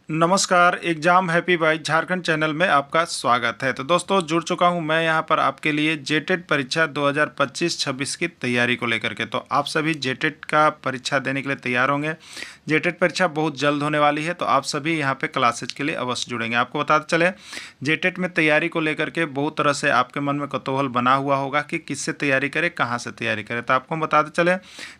नमस्कार, exam happy by Jharkhand channel में आपका स्वागत है। तो दोस्तों जुड़ चुका हूं मैं यहां पर आपके लिए जेटेट परीक्षा 2025-26 की तैयारी को लेकर के। तो आप सभी जेटेट का परीक्षा देने के लिए तैयार होंगे। जेटेट परीक्षा बहुत जल्द होने वाली है, तो आप सभी यहां पे क्लासेज के लिए अवश्य जुड़ेंगे। आपको बताते चले, जेटेट में तैयारी को लेकर के बहुत तरह से आपके मन में कौतूहल बना हुआ होगा कि किससे तैयारी करें, कहाँ से तैयारी करें। तो आपको बताते चले,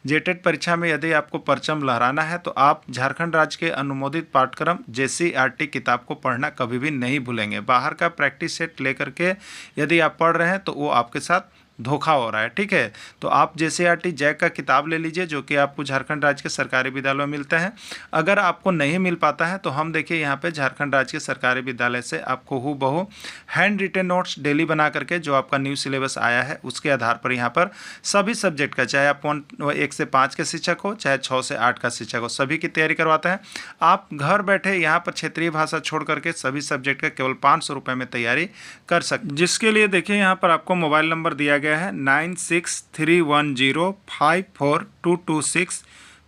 जेटेट परीक्षा में यदि आपको परचम लहराना है तो आप झारखंड राज्य के अनुमोदित पाठ्यक्रम JCERT किताब को पढ़ना कभी भी नहीं भूलेंगे। बाहर का प्रैक्टिस सेट लेकर के यदि आप पढ़ रहे हैं तो वो आपके साथ धोखा हो रहा है, ठीक है। तो आप JCERT जैक का किताब ले लीजिए, जो कि आपको झारखंड राज्य के सरकारी विद्यालयों में मिलते हैं। अगर आपको नहीं मिल पाता है तो हम देखिए यहाँ पे झारखंड राज्य के सरकारी विद्यालय से आपको हूबहू हैंड रिटेन नोट्स डेली बना करके, जो आपका न्यू सिलेबस आया है उसके आधार पर यहाँ पर सभी सब्जेक्ट का, चाहे आप 1 से 5 के शिक्षक हो, चाहे 6 से 8 का शिक्षक हो, सभी की तैयारी करवाते हैं। आप घर बैठे यहाँ पर क्षेत्रीय भाषा छोड़ करके सभी सब्जेक्ट का केवल 500 रुपये में तैयारी कर सकते, जिसके लिए देखिए यहाँ पर आपको मोबाइल नंबर दिया गया है 9631054226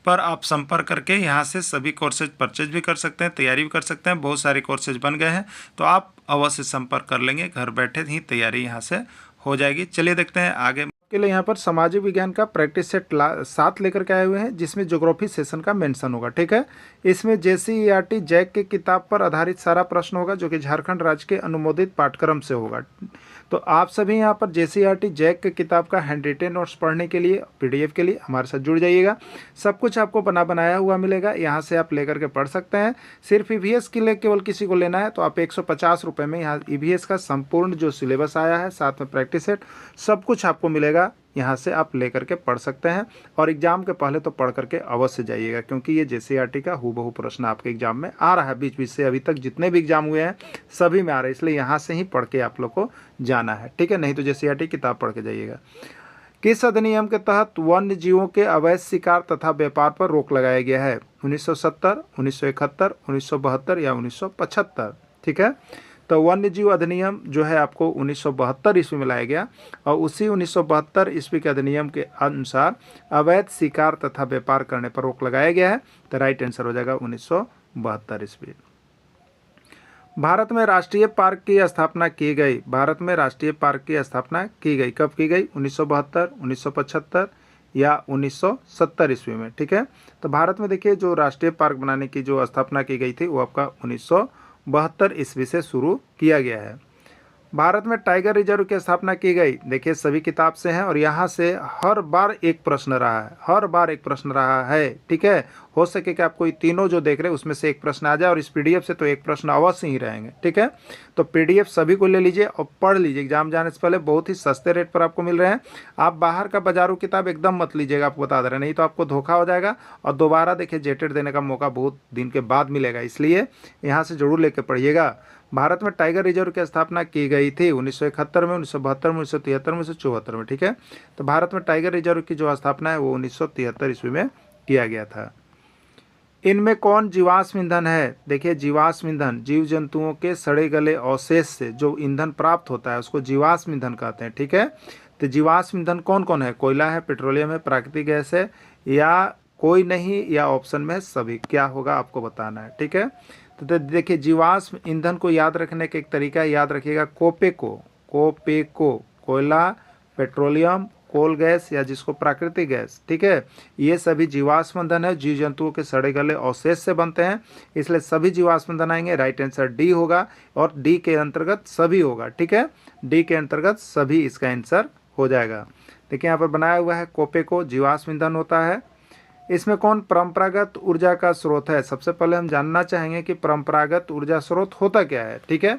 पर आप संपर्क करके यहाँ से सभी कोर्सेज परचेज भी कर सकते हैं, तैयारी भी कर सकते हैं। बहुत सारे कोर्सेज बन गए हैं, तो आप अवश्य संपर्क कर लेंगे, घर बैठे ही तैयारी यहाँ से हो जाएगी। चलिए देखते हैं आगे के लिए। यहाँ पर सामाजिक विज्ञान का प्रैक्टिस सेट 7 लेकर के आए हुए हैं, जिसमें ज्योग्राफी सेशन का मेंशन होगा, ठीक है। इसमें JCERT जैक के किताब पर आधारित सारा प्रश्न होगा, जो कि झारखंड राज्य के अनुमोदित पाठ्यक्रम से होगा। तो आप सभी यहाँ पर JCERT जैक के किताब का हैंड रिटेन नोट्स पढ़ने के लिए, PDF के लिए हमारे साथ जुड़ जाइएगा। सब कुछ आपको बनाया हुआ मिलेगा, यहाँ से आप लेकर के पढ़ सकते हैं। सिर्फ EVS के लिए केवल किसी को लेना है तो आप 150 रुपये में यहाँ EVS का संपूर्ण जो सिलेबस आया है, साथ में प्रैक्टिस सेट, सब कुछ आपको मिलेगा। यहाँ से आप लेकर के पढ़ सकते हैं, और एग्जाम के पहले तो पढ़ करके अवश्य जाइएगा, क्योंकि ये JCERT का हूबहू प्रश्न आपके एग्जाम में आ रहा है। बीच बीच से अभी तक जितने भी एग्जाम हुए हैं सभी में आ रहा है, इसलिए यहाँ से ही पढ़ के आप लोग को जाना है, ठीक है। नहीं तो JCERT किताब पढ़ के जाइएगा। किस अधिनियम के तहत वन्य जीवों के अवैध शिकार तथा व्यापार पर रोक लगाया गया है? 1970, 1971, 1972 या 1975, ठीक है। तो वन्य जीव अधिनियम जो है आपको 1972 ईस्वी में लाया गया, और उसी 1972 ईस्वी के अधिनियम के अनुसार अवैध शिकार तथा व्यापार करने पर रोक लगाया गया है। तो राइट आंसर हो जाएगा 1972 ईस्वी। भारत में राष्ट्रीय पार्क की स्थापना की गई। भारत में राष्ट्रीय पार्क की स्थापना की गई, कब की गई? 1972, 1975 या 1970 ईस्वी में, ठीक है। तो भारत में देखिए जो राष्ट्रीय पार्क बनाने की जो स्थापना की गई थी वो आपका 1972 ईस्वी से शुरू किया गया है। भारत में टाइगर रिजर्व की स्थापना की गई, देखिए सभी किताब से हैं, और यहाँ से हर बार एक प्रश्न रहा है, हर बार एक प्रश्न रहा है, ठीक है। हो सके कि आपको तीनों जो देख रहे हैं उसमें से एक प्रश्न आ जाए, और इस PDF से तो एक प्रश्न अवश्य ही रहेंगे, ठीक है। तो PDF सभी को ले लीजिए और पढ़ लीजिए। एग्जाम जाने से पहले बहुत ही सस्ते रेट पर आपको मिल रहे हैं। आप बाहर का बाजारू किताब एकदम मत लीजिएगा, आपको बता दे रहे हैं, नहीं तो आपको धोखा हो जाएगा, और दोबारा देखिए जेटेट देने का मौका बहुत दिन के बाद मिलेगा, इसलिए यहाँ से जरूर लेकर पढ़िएगा। भारत में टाइगर रिजर्व की स्थापना की गई थी 1971 में, 1972 में, 1973 में, 1974 में, ठीक है। तो भारत में टाइगर रिजर्व की जो स्थापना है वो 1973 ईस्वी में किया गया था। इनमें कौन जीवाश्म ईंधन है? देखिए जीवाश्म ईंधन जीव जंतुओं के सड़े गले अवशेष से जो ईंधन प्राप्त होता है उसको जीवाश्म ईंधन कहते हैं, ठीक है। तो जीवाश्म ईंधन कौन कौन है? कोयला है, पेट्रोलियम है, प्राकृतिक गैस है, या कोई नहीं, या ऑप्शन में सभी। क्या होगा आपको बताना है, ठीक है। तो देखिए जीवाश्म ईंधन को याद रखने का एक तरीका है, याद रखिएगा कोपेको, कोयला, पेट्रोलियम, कोल गैस, या जिसको प्राकृतिक गैस, ठीक है। ये सभी जीवाश्म ईंधन है, जीव जंतुओं के सड़े गले अवशेष से बनते हैं, इसलिए सभी जीवाश्म ईंधन आएंगे। राइट आंसर डी होगा, और डी के अंतर्गत सभी होगा, ठीक है। डी के अंतर्गत सभी इसका आंसर हो जाएगा। देखिए यहाँ पर बनाया हुआ है कोपेको जीवाश्म ईंधन होता है। इसमें कौन परंपरागत ऊर्जा का स्रोत है? सबसे पहले हम जानना चाहेंगे कि परंपरागत ऊर्जा स्रोत होता क्या है, ठीक है।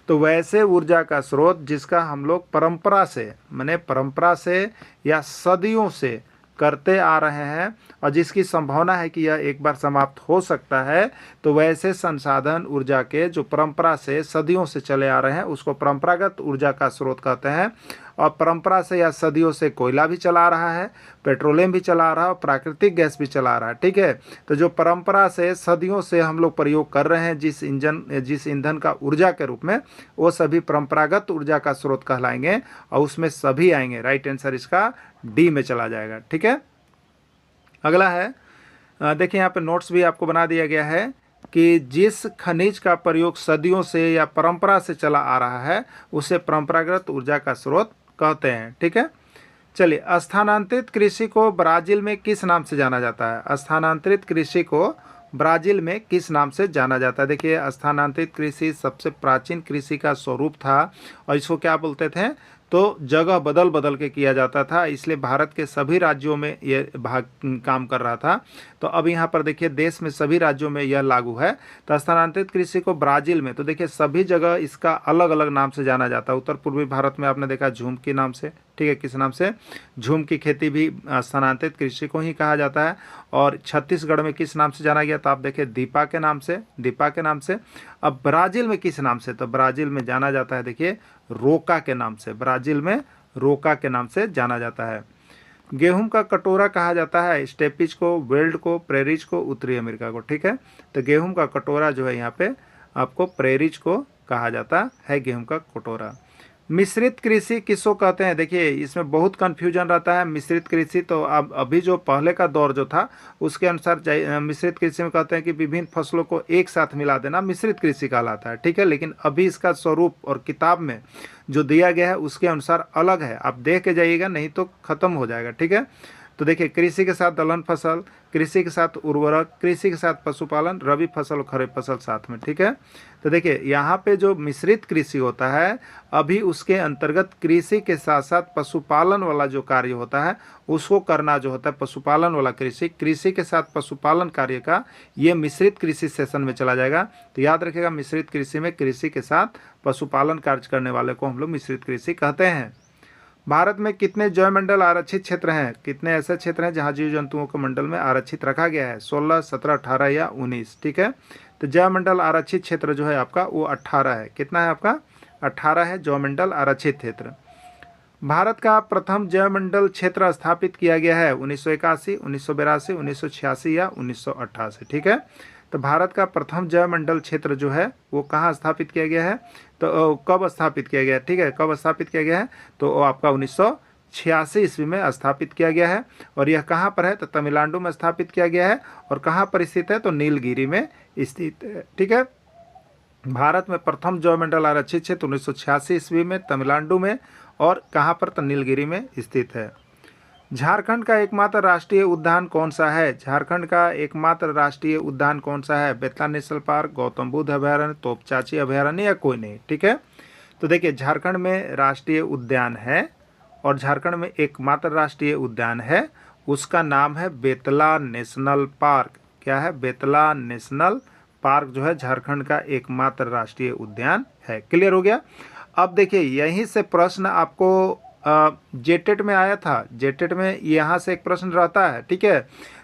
तो वैसे ऊर्जा का स्रोत जिसका हम लोग परंपरा से, माने परंपरा से या सदियों से करते आ रहे हैं, और जिसकी संभावना है कि यह एक बार समाप्त हो सकता है, तो वैसे संसाधन ऊर्जा के जो परंपरा से सदियों से चले आ रहे हैं उसको परंपरागत ऊर्जा का स्रोत कहते हैं। और परंपरा से या सदियों से कोयला भी चला रहा है, पेट्रोलियम भी चला रहा है, और प्राकृतिक गैस भी चला रहा है, ठीक है। तो जो परंपरा से सदियों से हम लोग प्रयोग कर रहे हैं जिस ईंधन का ऊर्जा के रूप में, वो सभी परंपरागत ऊर्जा का स्रोत कहलाएंगे, और उसमें सभी आएंगे। राइट आंसर इसका डी में चला जाएगा, ठीक है। अगला है देखिए यहाँ पे नोट्स भी आपको बना दिया गया है। कि जिस खनिज का प्रयोग सदियों से या परंपरा से चला आ रहा है उसे परंपरागत ऊर्जा का स्रोत कहते हैं। ठीक है, चलिए, स्थानांतरित कृषि को ब्राजील में किस नाम से जाना जाता है? स्थानांतरित कृषि को ब्राजील में किस नाम से जाना जाता है? देखिए, स्थानांतरित कृषि सबसे प्राचीन कृषि का स्वरूप था और इसको क्या बोलते थे? तो जगह बदल बदल के किया जाता था, इसलिए भारत के सभी राज्यों में ये भाग काम कर रहा था। तो अब यहाँ पर देखिए देश में सभी राज्यों में यह लागू है। तो स्थानांतरित कृषि को ब्राजील में, तो देखिए सभी जगह इसका अलग अलग नाम से जाना जाता है। उत्तर पूर्वी भारत में आपने देखा झूम के नाम से, ठीक है, किस नाम से? झूम की खेती भी स्थानांतरित कृषि को ही कहा जाता है। और छत्तीसगढ़ में किस नाम से जाना गया? तो आप देखिए दीपा के नाम से, दीपा के नाम से। अब ब्राजील में किस नाम से? तो ब्राजील में जाना जाता है देखिए रोका के नाम से, ब्राजील में रोका के नाम से जाना जाता है। गेहूं का कटोरा कहा जाता है स्टेपिज को, वेल्ड को, प्रेरिज को, उत्तरी अमेरिका को। ठीक है, तो गेहूं का कटोरा जो है यहाँ पे आपको प्रेरिज को कहा जाता है, गेहूं का कटोरा। मिश्रित कृषि किसको कहते हैं? देखिए इसमें बहुत कन्फ्यूजन रहता है। मिश्रित कृषि तो अब अभी जो पहले का दौर जो था उसके अनुसार मिश्रित कृषि में कहते हैं कि विभिन्न फसलों को एक साथ मिला देना मिश्रित कृषि कहलाता है। ठीक है, लेकिन अभी इसका स्वरूप और किताब में जो दिया गया है उसके अनुसार अलग है, आप देख के जाइएगा नहीं तो ख़त्म हो जाएगा। ठीक है, तो देखिए कृषि के साथ दलहन फसल, कृषि के साथ उर्वरक, कृषि के साथ पशुपालन, रबी फसल और खरीफ फसल साथ में। ठीक है, तो देखिए यहाँ पे जो मिश्रित कृषि होता है अभी उसके अंतर्गत कृषि के साथ साथ पशुपालन वाला जो कार्य होता है उसको करना जो होता है, पशुपालन वाला कृषि, कृषि के साथ पशुपालन कार्य का, ये मिश्रित कृषि सेशन में चला जाएगा। तो याद रखिएगा मिश्रित कृषि में कृषि के साथ पशुपालन कार्य करने वाले को हम लोग मिश्रित कृषि कहते हैं। भारत में कितने जैवमंडल आरक्षित क्षेत्र हैं? कितने ऐसे क्षेत्र हैं जहां जीव जंतुओं को मंडल में आरक्षित रखा गया है? 16, 17, 18 या 19। ठीक है, तो जैवमंडल आरक्षित क्षेत्र जो है आपका वो 18 है। कितना है आपका? 18 है जैवमंडल आरक्षित क्षेत्र। भारत का प्रथम जैवमंडल क्षेत्र स्थापित किया गया है 1981, 1982, 1986 या 1988। ठीक है, तो भारत का प्रथम जैवमंडल क्षेत्र जो है वो कहाँ स्थापित किया गया है? तो कब स्थापित किया गया है? ठीक है, कब स्थापित किया गया है? तो आपका 1986 ईस्वी में स्थापित किया गया है। और यह कहाँ पर है? तो तमिलनाडु में स्थापित किया गया है। और कहाँ पर स्थित है? तो नीलगिरी में स्थित है। ठीक है, भारत में प्रथम जैवमंडल आरक्षित क्षेत्र 1986 ईस्वी में तमिलनाडु में, और कहाँ पर? तो नीलगिरी में स्थित है। झारखंड का एकमात्र राष्ट्रीय उद्यान कौन सा है? झारखंड का एकमात्र राष्ट्रीय उद्यान कौन सा है? बेतला नेशनल पार्क, गौतम बुद्ध अभयारण्य, तोपचाची अभयारण्य या कोई नहीं। ठीक है, तो देखिए झारखंड में राष्ट्रीय उद्यान है और झारखंड में एकमात्र राष्ट्रीय उद्यान है, उसका नाम है बेतला नेशनल पार्क। क्या है? बेतला नेशनल पार्क जो है झारखंड का एकमात्र राष्ट्रीय उद्यान है। क्लियर हो गया? अब देखिए यहीं से प्रश्न आपको जेटेट में आया था, जेटेट में यहाँ से एक प्रश्न रहता है। ठीक है,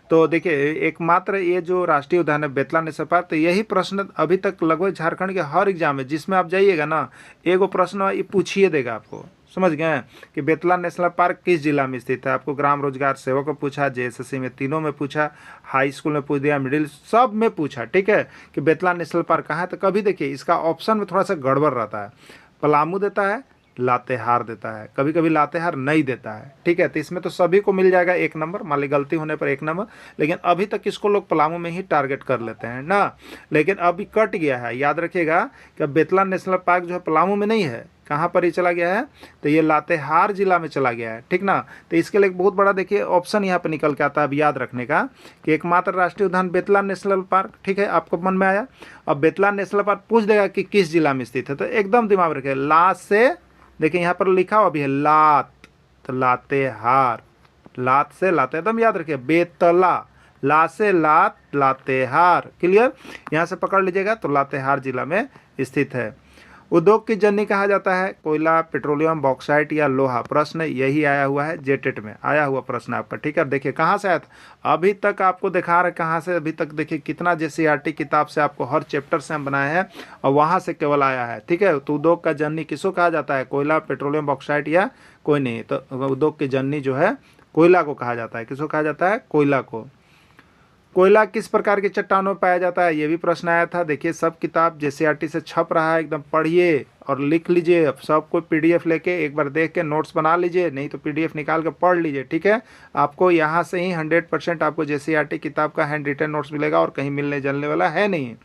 तो देखिए एकमात्र ये जो राष्ट्रीय उद्यान है बेतला नेशनल पार्क, तो यही प्रश्न अभी तक लगभग झारखंड के हर एग्जाम में जिसमें आप जाइएगा ना एगो प्रश्न ये पूछिए देगा आपको। समझ गए कि बेतला नेशनल पार्क किस जिला में स्थित है? आपको ग्राम रोजगार सेवक को पूछा, जेएसएससी में तीनों में पूछा, हाई स्कूल में पूछ दिया, मिडिल सब में पूछा। ठीक है, कि बेतला नेशनल पार्क कहाँ है? तो कभी देखिए इसका ऑप्शन में थोड़ा सा गड़बड़ रहता है, पलामू देता है, लातेहार देता है, कभी कभी लातेहार नहीं देता है। ठीक है, तो इसमें तो सभी को मिल जाएगा 1 नंबर, मान ली गलती होने पर 1 नंबर, लेकिन अभी तक इसको लोग पलामू में ही टारगेट कर लेते हैं ना, लेकिन अभी कट गया है। याद रखिएगा कि बेतला नेशनल पार्क जो है पलामू में नहीं है, कहाँ पर ही चला गया है? तो ये लातेहार जिला में चला गया है। ठीक ना, तो इसके लिए बहुत बड़ा देखिए ऑप्शन यहाँ पर निकल के आता है। अब याद रखने का कि एकमात्र राष्ट्रीय उद्यान बेतला नेशनल पार्क। ठीक है, आपको मन में आया? अब बेतला नेशनल पार्क पूछ देगा कि किस जिला में स्थित है, तो एकदम दिमाग रखे लात से, देखिए यहाँ पर लिखा हुआ भी है लात, तो लातेहार, लात से लाते, एकदम याद रखिए बेतला, ला से लात, लातेहार। क्लियर? यहाँ से पकड़ लीजिएगा, तो लातेहार जिला में स्थित है। उद्योग की जननी कहा जाता है कोयला, पेट्रोलियम, बॉक्साइट या लोहा? प्रश्न यही आया हुआ है, जेटेट में आया हुआ प्रश्न आपका। ठीक है, देखिए कहाँ से आया था, अभी तक आपको दिखा रहे कहाँ से, अभी तक देखिए कितना जेसीईआरटी किताब से आपको हर चैप्टर से हम बनाए हैं और वहाँ से केवल आया है। ठीक है, तो उद्योग का जननी किसको कहा जाता है? कोयला, पेट्रोलियम, बॉक्साइट या कोई नहीं? तो उद्योग की जननी जो है कोयला को कहा जाता है। किसको कहा जाता है? कोयला को। कोयला किस प्रकार की चट्टानों में पाया जाता है, ये भी प्रश्न आया था। देखिए सब किताब जेसीईआरटी से छप रहा है, एकदम पढ़िए और लिख लीजिए। अब सबको पीडीएफ लेके एक बार देख के नोट्स बना लीजिए, नहीं तो पीडीएफ निकाल के पढ़ लीजिए, ठीक है। आपको यहाँ से ही 100% आपको जेसीईआरटी किताब का हैंड रिटन नोट्स मिलेगा और कहीं मिलने जलने वाला है नहीं।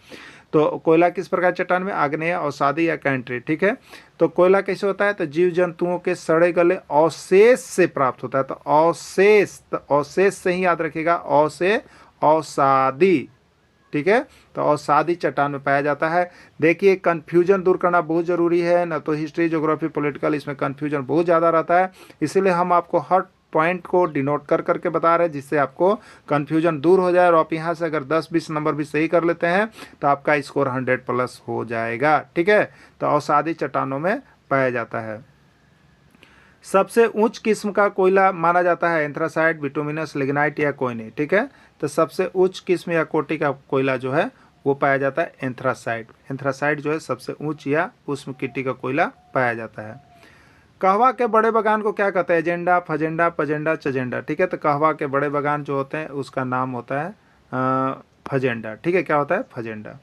तो कोयला किस प्रकार चट्टान में, आग्नेय, अवसादी या कैंट्री, ठीक है। तो कोयला कैसे होता है, तो जीव जंतुओं के सड़े गले अवशेष से प्राप्त होता है। तो अवशेष, तो अवशेष से ही याद रखिएगा, अव से अवसादी, ठीक है। तो अवसादी चट्टान में पाया जाता है। देखिए कन्फ्यूजन दूर करना बहुत ज़रूरी है ना, तो हिस्ट्री, ज्योग्राफी, पॉलिटिकल, इसमें कन्फ्यूजन बहुत ज़्यादा रहता है, इसीलिए हम आपको हर पॉइंट को डिनोट कर करके बता रहे हैं, जिससे आपको कन्फ्यूजन दूर हो जाए। और आप यहाँ से अगर 10-20 नंबर भी सही कर लेते हैं तो आपका स्कोर 100+ हो जाएगा, ठीक है। तो अवसादी चट्टानों में पाया जाता है। सबसे उच्च किस्म का कोयला माना जाता है एंथ्रासाइट, बिटुमिनस, लिग्नाइट या कोयनी, ठीक है। तो सबसे उच्च किस्म या कोटि का कोयला जो है वो पाया जाता है एंथ्रासाइट। एंथ्रासाइट जो है सबसे उच्च या उष्ण किटी का कोयला पाया जाता है। कहवा के बड़े बागान को क्या कहते हैं, एजेंडा, फजेंडा, पजेंडा, चजेंडा, ठीक है। तो कहवा के बड़े बागान जो होते हैं उसका नाम होता है फजेंडा, ठीक है। क्या होता है, फजेंडा।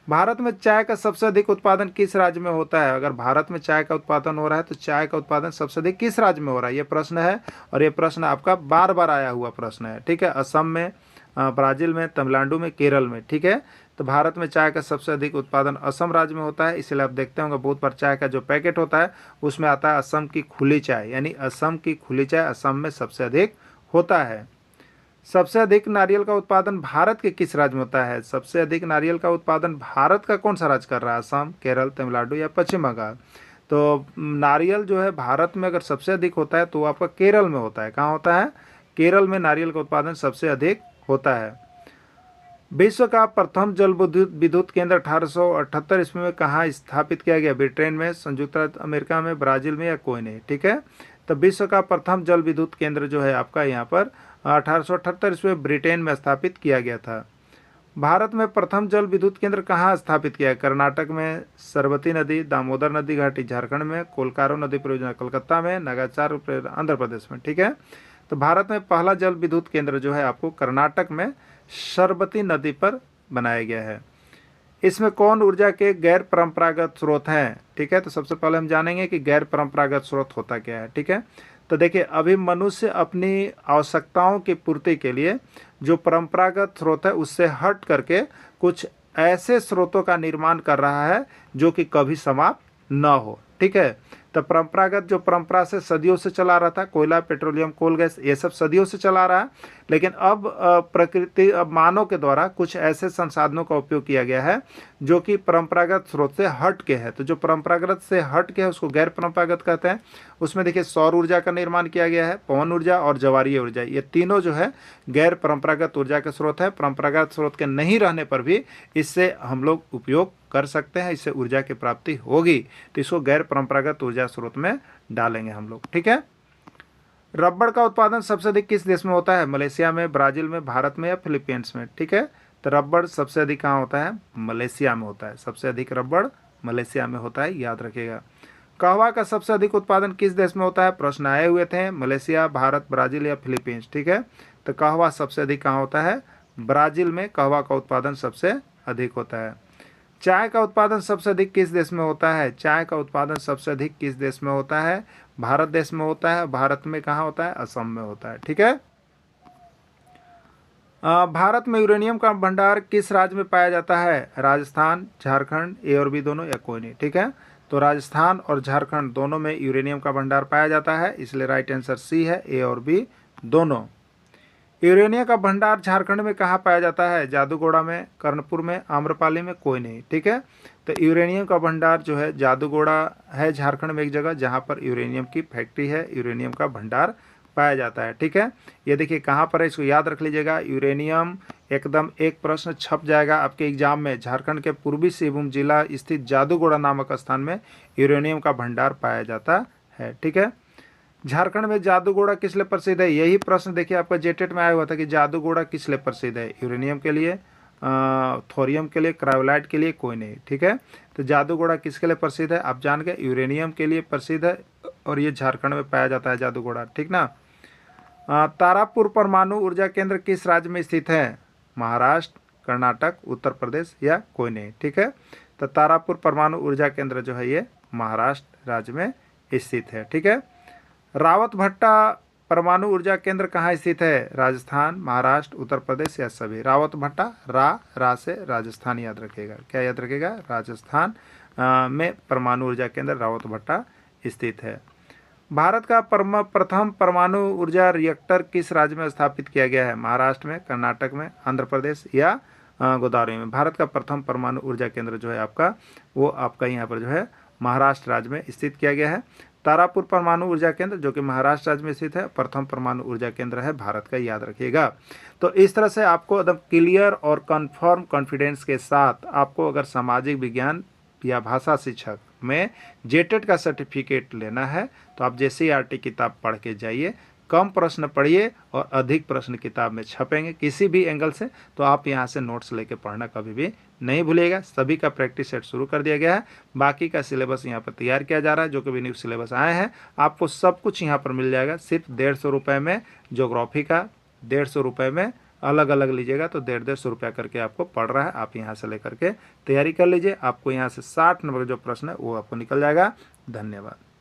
भारत में चाय का सबसे अधिक उत्पादन किस राज्य में होता है, अगर भारत में चाय का उत्पादन हो रहा है तो चाय का उत्पादन सबसे अधिक किस राज्य में हो रहा है, ये प्रश्न है। और ये प्रश्न आपका बार बार आया हुआ प्रश्न है, ठीक है। असम में, ब्राज़ील में, तमिलनाडु में, केरल में, ठीक है। तो भारत में चाय का सबसे अधिक उत्पादन असम राज्य में होता है, इसलिए आप देखते होंगे बहुत बार चाय का जो पैकेट होता है उसमें आता है असम की खुली चाय, यानी असम की खुली चाय असम में सबसे अधिक होता है। सबसे अधिक नारियल का उत्पादन भारत के किस राज्य में होता है, सबसे अधिक नारियल का उत्पादन भारत का कौन सा राज्य कर रहा है, असम, केरल, तमिलनाडु या पश्चिम बंगाल। तो नारियल जो है भारत में अगर सबसे अधिक होता है तो वो आपका केरल में होता है। कहाँ होता है, केरल में नारियल का उत्पादन सबसे अधिक होता है। विश्व का प्रथम जल विद्युत केंद्र 1878 ईस्वी में कहाँ स्थापित किया गया, ब्रिटेन में, संयुक्त अमेरिका में, ब्राज़ील में या कोई नहीं, ठीक है। तो विश्व का प्रथम जल विद्युत केंद्र जो है आपका यहाँ पर 1878 ईस्वी में ब्रिटेन में स्थापित किया गया था। भारत में प्रथम जल विद्युत केंद्र कहाँ स्थापित किया है, कर्नाटक में, सरस्वती नदी, दामोदर नदी घाटी झारखंड में, कोलकारो नदी परियोजना कलकत्ता में, नगाचार आंध्र प्रदेश में, ठीक है। तो भारत में पहला जल विद्युत केंद्र जो है आपको कर्नाटक में सरस्वती नदी पर बनाया गया है। इसमें कौन ऊर्जा के गैर परंपरागत स्रोत हैं, ठीक है। तो सबसे पहले हम जानेंगे कि गैर परंपरागत स्रोत होता क्या है, ठीक है। तो देखिए अभी मनुष्य अपनी आवश्यकताओं की पूर्ति के लिए जो परंपरागत स्रोत है उससे हट करके कुछ ऐसे स्रोतों का निर्माण कर रहा है जो कि कभी समाप्त न हो, ठीक है। तो परंपरागत जो परंपरा से सदियों से चला रहा था, कोयला, पेट्रोलियम, कोल गैस, ये सब सदियों से चला रहा है। लेकिन अब प्रकृति, अब मानव के द्वारा कुछ ऐसे संसाधनों का उपयोग किया गया है जो कि परंपरागत स्रोत से हट के है। तो जो परंपरागत से हट के है उसको गैर परंपरागत कहते हैं। उसमें देखिए सौर ऊर्जा का निर्माण किया गया है, पवन ऊर्जा और ज्वारीय ऊर्जा, ये तीनों जो है गैर परंपरागत ऊर्जा के स्रोत है। परंपरागत स्रोत के नहीं रहने पर भी इससे हम लोग उपयोग कर सकते हैं, इससे ऊर्जा की प्राप्ति होगी। तो इसको गैर परंपरागत ऊर्जा स्रोत में डालेंगे हम लोग, ठीक है। रबड़ का उत्पादन सबसे अधिक किस देश में होता है, मलेशिया में, ब्राज़ील में, भारत में या फिलीपींस में, ठीक है। तो रबड़ सबसे अधिक कहाँ होता है, मलेशिया में होता है। सबसे अधिक रबड़ मलेशिया में होता है, याद रखिएगा। कहवा का सबसे अधिक उत्पादन किस देश में होता है, प्रश्न आए हुए थे, मलेशिया, भारत, ब्राज़ील या फिलीपींस, ठीक है। तो कहवा सबसे अधिक कहाँ होता है, ब्राज़ील में कहवा का उत्पादन सबसे अधिक होता है। चाय का उत्पादन सबसे अधिक किस देश में होता है, चाय का उत्पादन सबसे अधिक किस देश में होता है, भारत देश में होता है। भारत में कहाँ होता है, असम में होता है, ठीक है। भारत में यूरेनियम का भंडार किस राज्य में पाया जाता है, राजस्थान, झारखंड, ए और बी दोनों या कोई नहीं, ठीक है। तो राजस्थान और झारखंड दोनों में यूरेनियम का भंडार पाया जाता है, इसलिए राइट आंसर सी है, ए और बी दोनों। यूरेनियम का भंडार झारखंड में कहाँ पाया जाता है, जादूगोड़ा में, कर्णपुर में, आम्रपाली में, कोई नहीं, ठीक है। तो यूरेनियम का भंडार जो है जादूगोड़ा है झारखंड में एक जगह जहाँ पर यूरेनियम की फैक्ट्री है, यूरेनियम का भंडार पाया जाता है, ठीक है। ये देखिए कहाँ पर है, इसको याद रख लीजिएगा। यूरेनियम एकदम एक प्रश्न छप जाएगा आपके एग्जाम में, झारखंड के पूर्वी सिंहभूम जिला स्थित जादूगोड़ा नामक स्थान में यूरेनियम का भंडार पाया जाता है, ठीक है। झारखंड में जादूगोड़ा किस लिए प्रसिद्ध है, यही प्रश्न देखिए आपका जेटेट में आया हुआ था कि जादूगोड़ा किस लिए प्रसिद्ध है, यूरेनियम के लिए, थोरियम के लिए, क्रायोलाइट के लिए, कोई नहीं, ठीक है। तो जादूगोड़ा किसके लिए प्रसिद्ध है, आप जान गए, यूरेनियम के लिए प्रसिद्ध है और ये झारखंड में पाया जाता है जादूगोड़ा, ठीक ना। तारापुर परमाणु ऊर्जा केंद्र किस राज्य में स्थित है, महाराष्ट्र, कर्नाटक, उत्तर प्रदेश या कोई नहीं। ठीक है, तो तारापुर परमाणु ऊर्जा केंद्र जो है ये महाराष्ट्र राज्य में स्थित है। ठीक है, रावतभट्टा परमाणु ऊर्जा केंद्र कहाँ स्थित है? राजस्थान, महाराष्ट्र, उत्तर प्रदेश या सभी। रावतभट्टा, रा से राजस्थान याद रखिएगा। क्या याद रखिएगा? राजस्थान में परमाणु ऊर्जा केंद्र रावतभट्टा स्थित है। भारत का प्रथम परमाणु ऊर्जा रिएक्टर किस राज्य में स्थापित किया गया है? महाराष्ट्र में, कर्नाटक में, आंध्र प्रदेश या गोदावरी में। भारत का प्रथम परमाणु ऊर्जा केंद्र जो है आपका, वो आपका यहाँ पर जो है महाराष्ट्र राज्य में स्थित किया गया है। तारापुर परमाणु ऊर्जा केंद्र जो कि महाराष्ट्र राज्य में स्थित है, प्रथम परमाणु ऊर्जा केंद्र है भारत का, याद रखिएगा। तो इस तरह से आपको एकदम क्लियर और कन्फर्म कॉन्फिडेंस के साथ आपको अगर सामाजिक विज्ञान या भाषा शिक्षक में जेटेट का सर्टिफिकेट लेना है तो आप JCERT किताब पढ़ के जाइए, कम प्रश्न पढ़िए और अधिक प्रश्न किताब में छपेंगे किसी भी एंगल से। तो आप यहाँ से नोट्स लेके पढ़ना कभी भी नहीं भूलिएगा। सभी का प्रैक्टिस सेट शुरू कर दिया गया है, बाकी का सिलेबस यहाँ पर तैयार किया जा रहा है। जो कि भी न्यू सिलेबस आए हैं आपको सब कुछ यहाँ पर मिल जाएगा। सिर्फ 150 रुपये में ज्योग्राफी का, 150 रुपये में अलग अलग लीजिएगा तो 150 रुपया करके आपको पड़ रहा है। आप यहाँ से लेकर के तैयारी कर लीजिए। आपको यहाँ से 60 नंबर जो प्रश्न है वो आपको निकल जाएगा। धन्यवाद।